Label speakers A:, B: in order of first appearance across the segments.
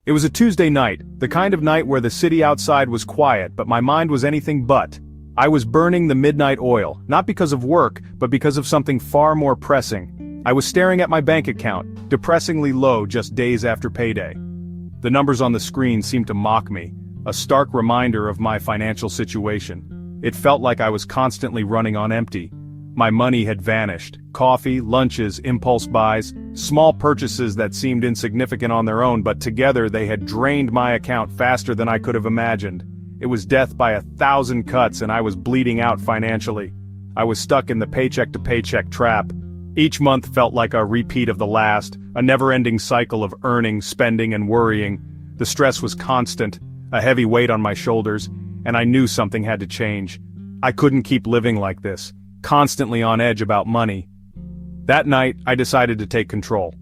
A: It was a Tuesday night, the kind of night where the city outside was quiet but my mind was anything but. I was burning the midnight oil, not because of work, but because of something far more pressing. I was staring at my bank account, depressingly low just days after payday. The numbers on the screen seemed to mock me, a stark reminder of my financial situation. It felt like I was constantly running on empty. My money had vanished. Coffee, lunches, impulse buys, small purchases that seemed insignificant on their own, but together they had drained my account faster than I could have imagined. It was death by 1,000 cuts and I was bleeding out financially. I was stuck in the paycheck-to-paycheck trap. Each month felt like a repeat of the last, a never-ending cycle of earning, spending, and worrying. The stress was constant, a heavy weight on my shoulders, and I knew something had to change. I couldn't keep living like this, constantly on edge about money. That night, I decided to take control.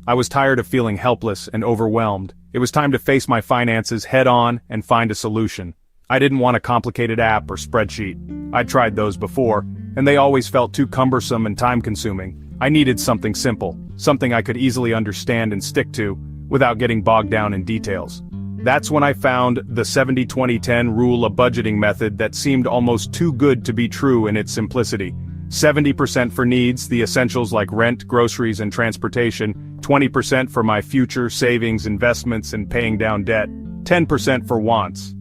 A: I was tired of feeling helpless and overwhelmed. It was time to face my finances head-on and find a solution. I didn't want a complicated app or spreadsheet. I'd tried those before, and they always felt too cumbersome and time-consuming. I needed something simple, something I could easily understand and stick to, without getting bogged down in details. That's when I found the 70-20-10 rule, a budgeting method that seemed almost too good to be true in its simplicity. 70% for needs, the essentials like rent, groceries, and transportation, 20% for my future, savings, investments, and paying down debt, 10% for wants.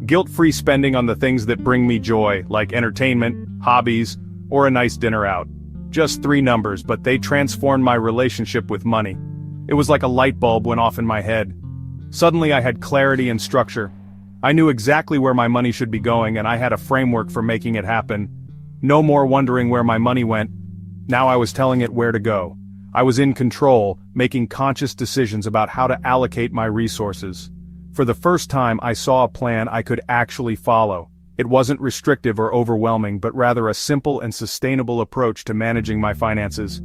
A: Guilt-free spending on the things that bring me joy, like entertainment, hobbies, or a nice dinner out. Just 3 numbers, but they transformed my relationship with money. It was like a light bulb went off in my head. Suddenly I had clarity and structure. I knew exactly where my money should be going and I had a framework for making it happen. No more wondering where my money went. Now I was telling it where to go. I was in control, making conscious decisions about how to allocate my resources. For the first time I saw a plan I could actually follow. It wasn't restrictive or overwhelming, but rather a simple and sustainable approach to managing my finances.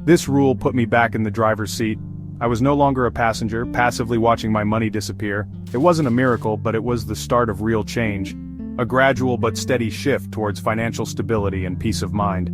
A: This rule put me back in the driver's seat. I was no longer a passenger, passively watching my money disappear. It wasn't a miracle, but it was the start of real change. A gradual but steady shift towards financial stability and peace of mind.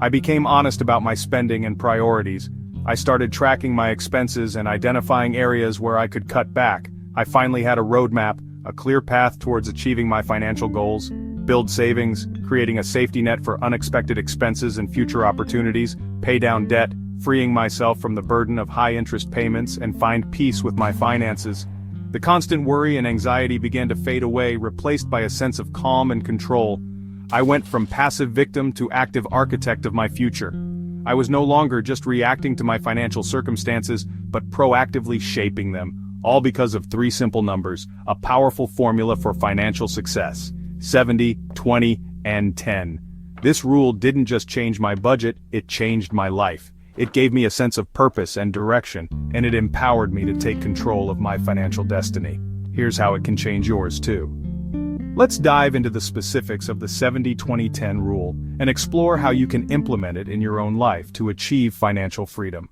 A: I became honest about my spending and priorities. I started tracking my expenses and identifying areas where I could cut back. I finally had a roadmap, a clear path towards achieving my financial goals, build savings, creating a safety net for unexpected expenses and future opportunities, pay down debt, freeing myself from the burden of high-interest payments, and find peace with my finances. The constant worry and anxiety began to fade away, replaced by a sense of calm and control. I went from passive victim to active architect of my future. I was no longer just reacting to my financial circumstances, but proactively shaping them. All because of 3 simple numbers, a powerful formula for financial success. 70, 20, and 10. This rule didn't just change my budget, it changed my life. It gave me a sense of purpose and direction, and it empowered me to take control of my financial destiny. Here's how it can change yours too. Let's dive into the specifics of the 70-20-10 rule, and explore how you can implement it in your own life to achieve financial freedom.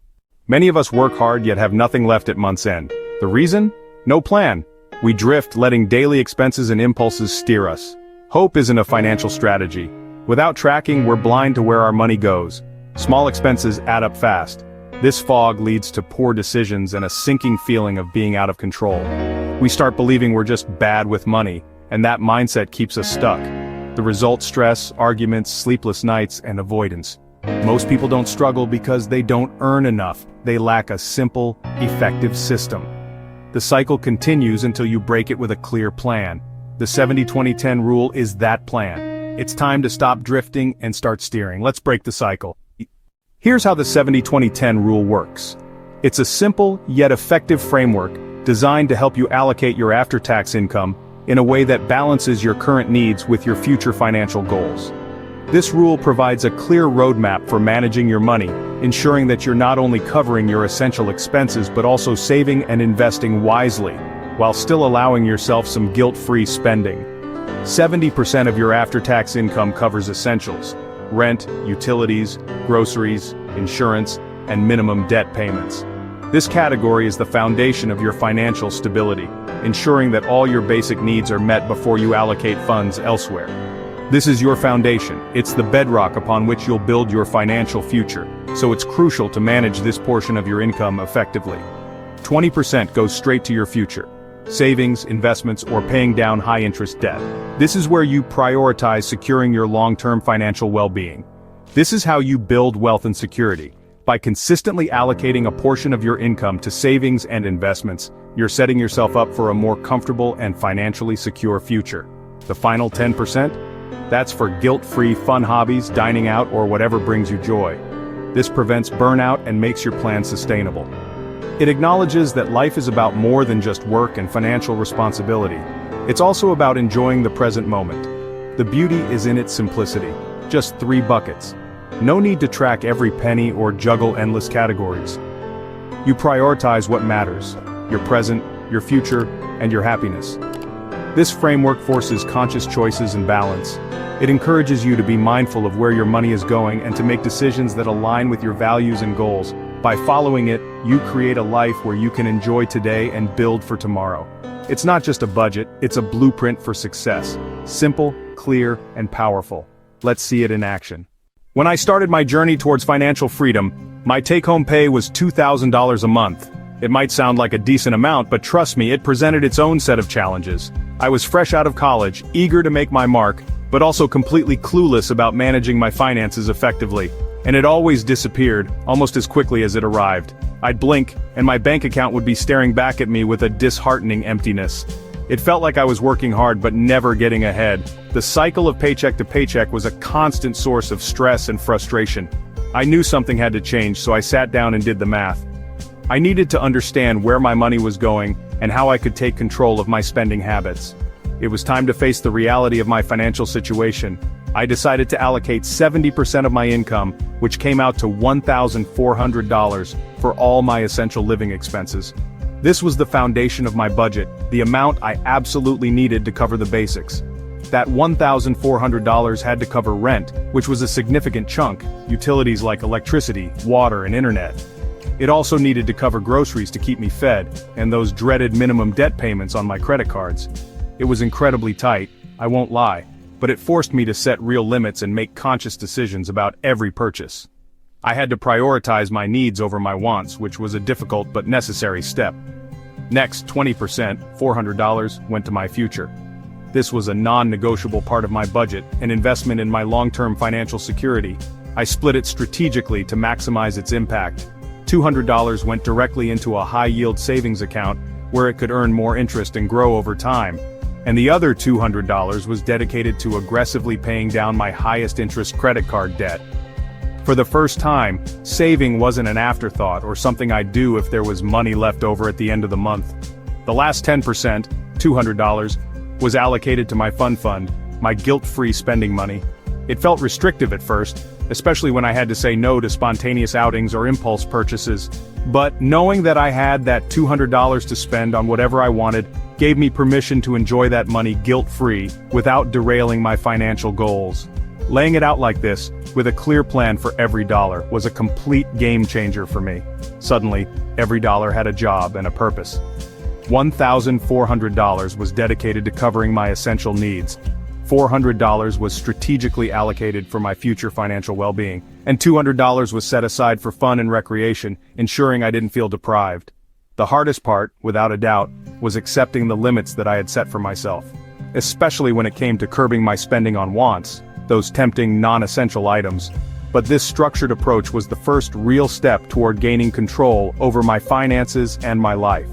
A: Many of us work hard yet have nothing left at month's end. The reason? No plan. We drift, letting daily expenses and impulses steer us. Hope isn't a financial strategy. Without tracking, we're blind to where our money goes. Small expenses add up fast. This fog leads to poor decisions and a sinking feeling of being out of control. We start believing we're just bad with money, and that mindset keeps us stuck. The result: stress, arguments, sleepless nights, and avoidance. Most people don't struggle because they don't earn enough. They lack a simple, effective system. The cycle continues until you break it with a clear plan. The 70-20-10 rule is that plan. It's time to stop drifting and start steering. Let's break the cycle. Here's how the 70-20-10 rule works. It's a simple yet effective framework designed to help you allocate your after-tax income in a way that balances your current needs with your future financial goals. This rule provides a clear roadmap for managing your money, ensuring that you're not only covering your essential expenses but also saving and investing wisely, while still allowing yourself some guilt-free spending. 70% of your after-tax income covers essentials: rent, utilities, groceries, insurance, and minimum debt payments. This category is the foundation of your financial stability, ensuring that all your basic needs are met before you allocate funds elsewhere. This is your foundation. It's the bedrock upon which you'll build your financial future, so it's crucial to manage this portion of your income effectively. 20% goes straight to your future. Savings, investments, or paying down high-interest debt. This is where you prioritize securing your long-term financial well-being. This is how you build wealth and security. By consistently allocating a portion of your income to savings and investments, you're setting yourself up for a more comfortable and financially secure future. The final 10%? That's for guilt-free fun hobbies, dining out, or whatever brings you joy. This prevents burnout and makes your plan sustainable. It acknowledges that life is about more than just work and financial responsibility. It's also about enjoying the present moment. The beauty is in its simplicity. Just 3 buckets. No need to track every penny or juggle endless categories. You prioritize what matters: your present, your future, and your happiness. This framework forces conscious choices and balance. It encourages you to be mindful of where your money is going and to make decisions that align with your values and goals. By following it, you create a life where you can enjoy today and build for tomorrow. It's not just a budget, it's a blueprint for success. Simple, clear, and powerful. Let's see it in action. When I started my journey towards financial freedom, my take-home pay was $2,000 a month. It might sound like a decent amount, but trust me, it presented its own set of challenges. I was fresh out of college, eager to make my mark, but also completely clueless about managing my finances effectively. And it always disappeared, almost as quickly as it arrived. I'd blink, and my bank account would be staring back at me with a disheartening emptiness. It felt like I was working hard but never getting ahead. The cycle of paycheck to paycheck was a constant source of stress and frustration. I knew something had to change, so I sat down and did the math. I needed to understand where my money was going and how I could take control of my spending habits. It was time to face the reality of my financial situation. I decided to allocate 70% of my income, which came out to $1,400, for all my essential living expenses. This was the foundation of my budget, the amount I absolutely needed to cover the basics. That $1,400 had to cover rent, which was a significant chunk, utilities like electricity, water, and internet. It also needed to cover groceries to keep me fed, and those dreaded minimum debt payments on my credit cards. It was incredibly tight, I won't lie, but it forced me to set real limits and make conscious decisions about every purchase. I had to prioritize my needs over my wants, which was a difficult but necessary step. Next, 20%, $400, went to my future. This was a non-negotiable part of my budget, an investment in my long-term financial security. I split it strategically to maximize its impact. $200 went directly into a high-yield savings account, where it could earn more interest and grow over time. And the other $200 was dedicated to aggressively paying down my highest-interest credit card debt. For the first time, saving wasn't an afterthought or something I'd do if there was money left over at the end of the month. The last 10%, $200, was allocated to my fund, my guilt-free spending money. It felt restrictive at first, especially when I had to say no to spontaneous outings or impulse purchases. But knowing that I had that $200 to spend on whatever I wanted gave me permission to enjoy that money guilt-free without derailing my financial goals. Laying it out like this, with a clear plan for every dollar, was a complete game changer for me. Suddenly, every dollar had a job and a purpose. $1,400 was dedicated to covering my essential needs. $400 was strategically allocated for my future financial well-being, and $200 was set aside for fun and recreation, ensuring I didn't feel deprived. The hardest part, without a doubt, was accepting the limits that I had set for myself, especially when it came to curbing my spending on wants, those tempting non-essential items. But this structured approach was the first real step toward gaining control over my finances and my life.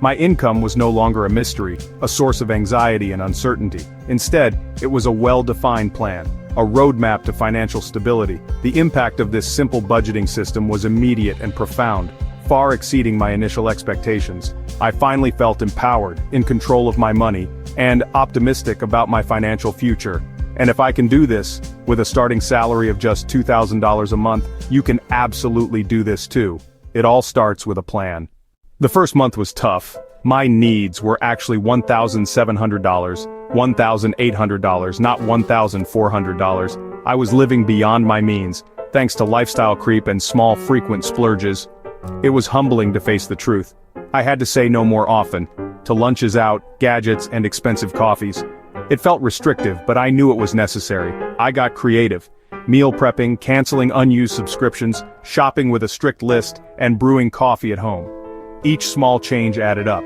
A: My income was no longer a mystery, a source of anxiety and uncertainty. Instead, it was a well-defined plan, a roadmap to financial stability. The impact of this simple budgeting system was immediate and profound, far exceeding my initial expectations. I finally felt empowered, in control of my money, and optimistic about my financial future. And if I can do this, with a starting salary of just $2,000 a month, you can absolutely do this too. It all starts with a plan. The first month was tough. My needs were actually $1,700, $1,800, not $1,400. I was living beyond my means, thanks to lifestyle creep and small frequent splurges. It was humbling to face the truth. I had to say no more often, to lunches out, gadgets, and expensive coffees. It felt restrictive, but I knew it was necessary. I got creative. Meal prepping, canceling unused subscriptions, shopping with a strict list, and brewing coffee at home. Each small change added up.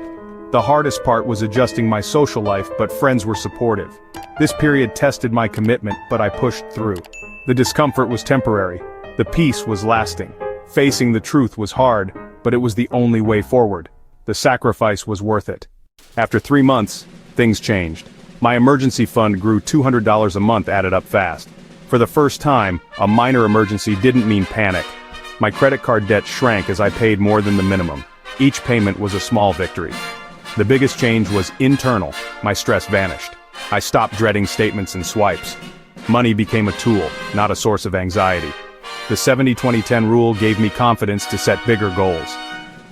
A: The hardest part was adjusting my social life, but friends were supportive. This period tested my commitment, but I pushed through. The discomfort was temporary. The peace was lasting. Facing the truth was hard, but it was the only way forward. The sacrifice was worth it. After 3 months, things changed. My emergency fund grew. $200 a month added up fast. For the first time, a minor emergency didn't mean panic. My credit card debt shrank as I paid more than the minimum. Each payment was a small victory. The biggest change was internal. My stress vanished. I stopped dreading statements and swipes. Money became a tool, not a source of anxiety. The 70-20-10 rule gave me confidence to set bigger goals.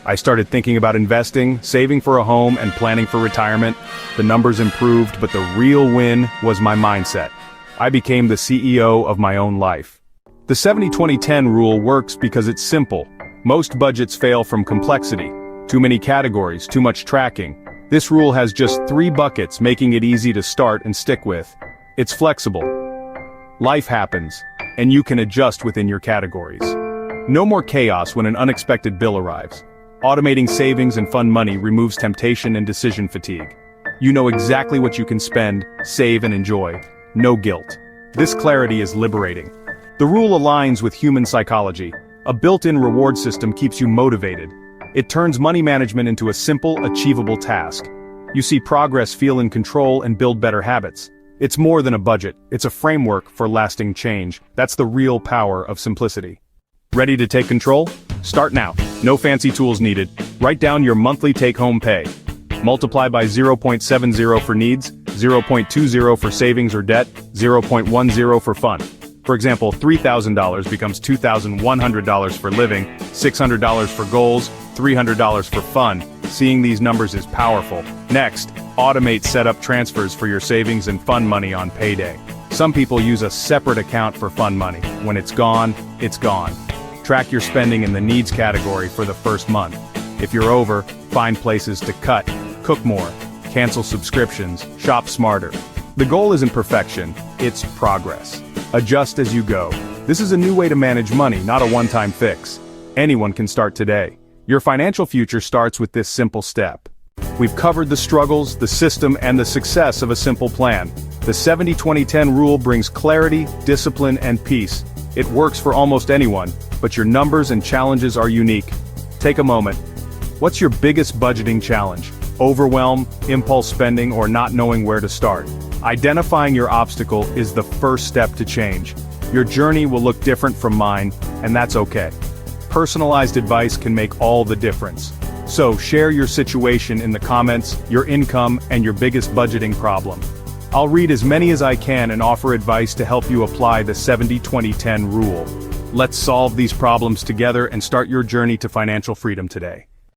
A: I started thinking about investing, saving for a home, and planning for retirement. The numbers improved, but the real win was my mindset. I became the CEO of my own life. The 70-20-10 rule works because it's simple. Most budgets fail from complexity. Too many categories, too much tracking. This rule has just 3 buckets, making it easy to start and stick with. It's flexible. Life happens, and you can adjust within your categories. No more chaos when an unexpected bill arrives. Automating savings and fund money removes temptation and decision fatigue. You know exactly what you can spend, save, and enjoy. No guilt. This clarity is liberating. The rule aligns with human psychology. A built-in reward system keeps you motivated. It turns money management into a simple, achievable task. You see progress, feel in control, and build better habits. It's more than a budget, it's a framework for lasting change. That's the real power of simplicity. Ready to take control? Start now. No fancy tools needed. Write down your monthly take-home pay. Multiply by 0.70 for needs, 0.20 for savings or debt, 0.10 for fun. For example, $3,000 becomes $2,100 for living, $600 for goals, $300 for fun. Seeing these numbers is powerful. Next, automate setup transfers for your savings and fun money on payday. Some people use a separate account for fun money. When it's gone, it's gone. Track your spending in the needs category for the first month. If you're over, find places to cut, cook more, cancel subscriptions, shop smarter. The goal isn't perfection, it's progress. Adjust as you go. This is a new way to manage money, not a one-time fix. Anyone can start today. Your financial future starts with this simple step. We've covered the struggles, the system, and the success of a simple plan. The 70-20-10 rule brings clarity, discipline, and peace. It works for almost anyone, but your numbers and challenges are unique. Take a moment. What's your biggest budgeting challenge? Overwhelm, impulse spending, or not knowing where to start? Identifying your obstacle is the first step to change. Your journey will look different from mine, and that's okay. Personalized advice can make all the difference. So share your situation in the comments, your income, and your biggest budgeting problem. I'll read as many as I can and offer advice to help you apply the 70-20-10 rule. Let's solve these problems together and start your journey to financial freedom today.